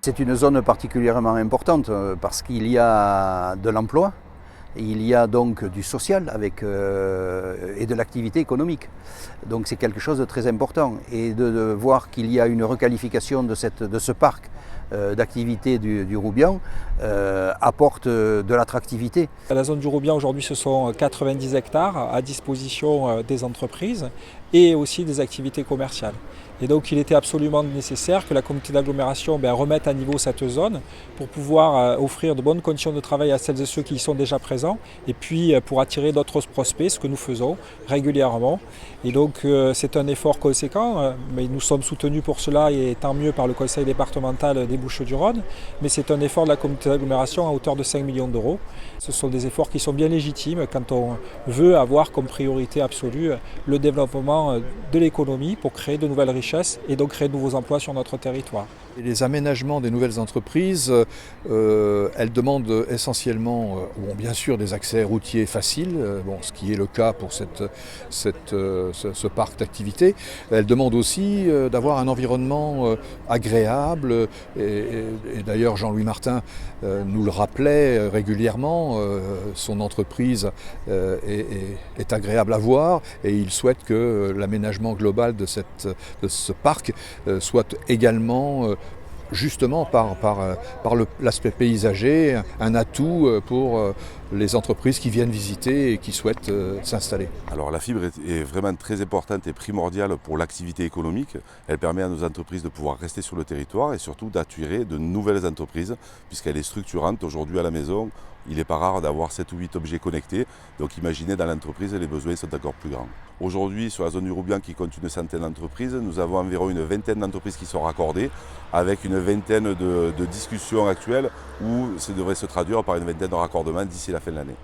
C'est une zone particulièrement importante parce qu'il y a de l'emploi, il y a donc du social et de l'activité économique. Donc c'est quelque chose de très important. Et de voir qu'il y a une requalification de ce parc d'activité du Roubian apporte de l'attractivité. La zone du Roubian aujourd'hui ce sont 90 hectares à disposition des entreprises et aussi des activités commerciales. Et donc il était absolument nécessaire que la communauté d'agglomération remette à niveau cette zone pour pouvoir offrir de bonnes conditions de travail à celles et ceux qui y sont déjà présents et puis pour attirer d'autres prospects, ce que nous faisons régulièrement. Et donc c'est un effort conséquent, mais nous sommes soutenus pour cela et tant mieux par le conseil départemental des Bouches-du-Rhône, mais c'est un effort de la communauté d'agglomération à hauteur de 5 millions d'euros. Ce sont des efforts qui sont bien légitimes quand on veut avoir comme priorité absolue le développement de l'économie pour créer de nouvelles richesses et donc créer de nouveaux emplois sur notre territoire. Les aménagements des nouvelles entreprises, elles demandent essentiellement, bien sûr, des accès routiers faciles, ce qui est le cas pour ce parc d'activités. Elles demandent aussi d'avoir un environnement agréable. Et d'ailleurs, Jean-Louis Martin nous le rappelait régulièrement, son entreprise est agréable à voir et il souhaite que l'aménagement global de ce parc soit également justement par l'aspect paysager, un atout pour les entreprises qui viennent visiter et qui souhaitent s'installer. Alors la fibre est vraiment très importante et primordiale pour l'activité économique. Elle permet à nos entreprises de pouvoir rester sur le territoire et surtout d'attirer de nouvelles entreprises puisqu'elle est structurante. Aujourd'hui à la maison, il n'est pas rare d'avoir 7 ou 8 objets connectés. Donc imaginez dans l'entreprise, les besoins sont encore plus grands. Aujourd'hui, sur la zone du Roubian qui compte une centaine d'entreprises, nous avons environ une vingtaine d'entreprises qui sont raccordées avec une vingtaine de discussions actuelles où ça devrait se traduire par une vingtaine de raccordements d'ici la fin de l'année.